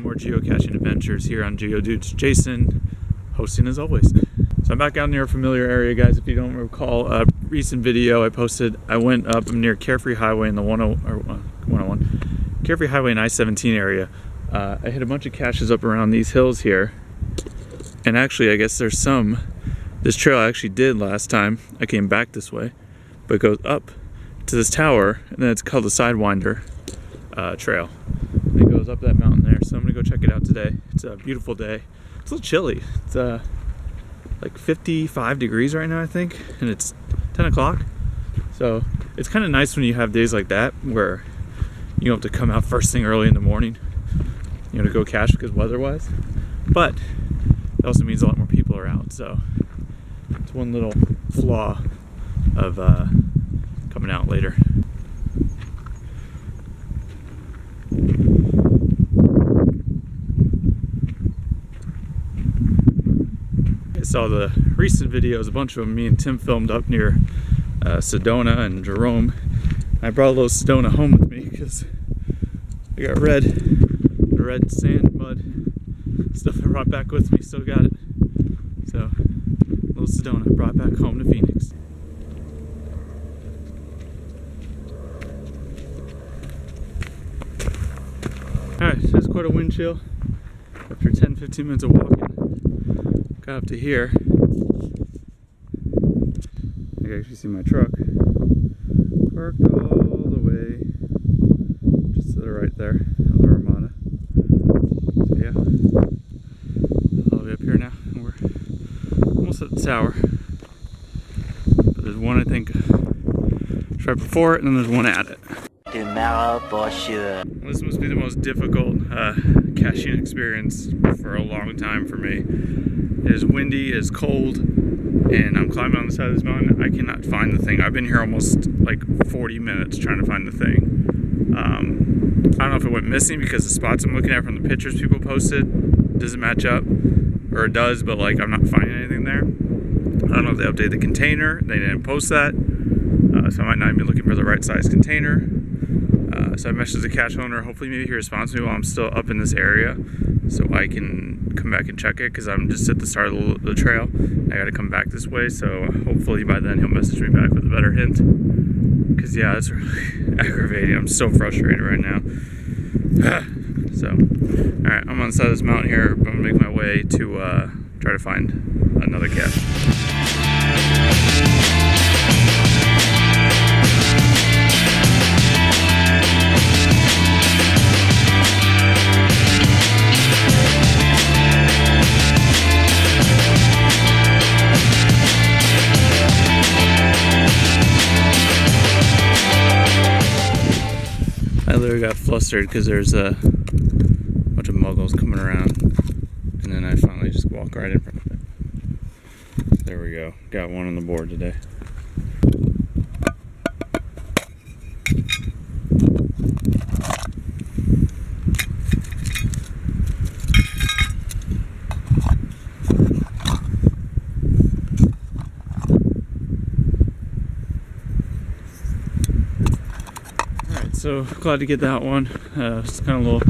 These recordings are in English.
More geocaching adventures here on GeoDudez. Jason hosting as always. So I'm back out near a familiar area, guys. If you don't recall a recent video I posted, I went up near Carefree Highway in the 101 Carefree Highway and I-17 area. I hit a bunch of caches up around these hills here, and actually I guess there's this trail I actually did last time I came back this way, but it goes up to this tower, and then it's called the Sidewinder trail. It goes up that mountain there, so I'm gonna go check it out today. It's a beautiful day. It's a little chilly. It's like 55 degrees right now, I think, and it's 10 o'clock. So it's kind of nice when you have days like that where you don't have to come out first thing early in the morning, to go cache because weather-wise. But it also means a lot more people are out, so it's one little flaw of coming out later. I saw the recent videos, a bunch of them me and Tim filmed up near Sedona and Jerome. I brought a little Sedona home with me because I got the red sand, mud stuff I brought back with me, still got it. So, little Sedona I brought back home to Phoenix. Alright, that's quite a wind chill. After 10-15 minutes of walking, got up to here. I can actually see my truck parked all the way just to the right there of the Armada. So yeah, all the way up here now, and we're almost at the tower. But there's one, I think, it's right before it, and then there's one at it. Tomorrow for sure. This must be the most difficult caching experience for a long time for me. It is windy, it is cold, and I'm climbing on the side of this mountain. I cannot find the thing. I've been here almost like 40 minutes trying to find the thing. I don't know if it went missing because the spots I'm looking at from the pictures people posted doesn't match up, or it does, but like I'm not finding anything there. I don't know if they updated the container. They didn't post that, so I might not even be looking for the right size container. So I messaged the cache owner. Hopefully maybe he responds to me while I'm still up in this area, so I can come back and check it, because I'm just at the start of the trail. I gotta come back this way, so hopefully by then he'll message me back with a better hint. Because yeah, it's really aggravating. I'm so frustrated right now. So, alright, I'm on the side of this mountain here. I'm gonna make my way to try to find another cache. I literally got flustered because there's a bunch of muggles coming around, and then I finally just walk right in front of it. There we go. Got one on the board today. So glad to get that one. Just kind of a little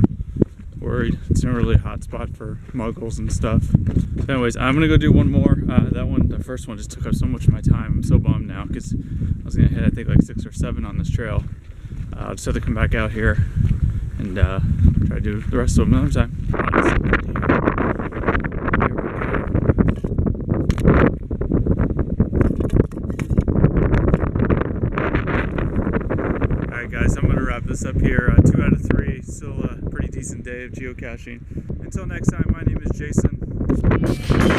worried. It's not really a hot spot for muggles and stuff. So anyways, I'm gonna go do one more. That one, the first one, just took up so much of my time. I'm so bummed now because I was gonna hit, I think, like 6 or 7 on this trail. I'll just have to come back out here and try to do the rest of them another time. Alright guys, I'm gonna wrap this up here. 2 out of 3, still pretty decent day of geocaching. Until next time, my name is Jason.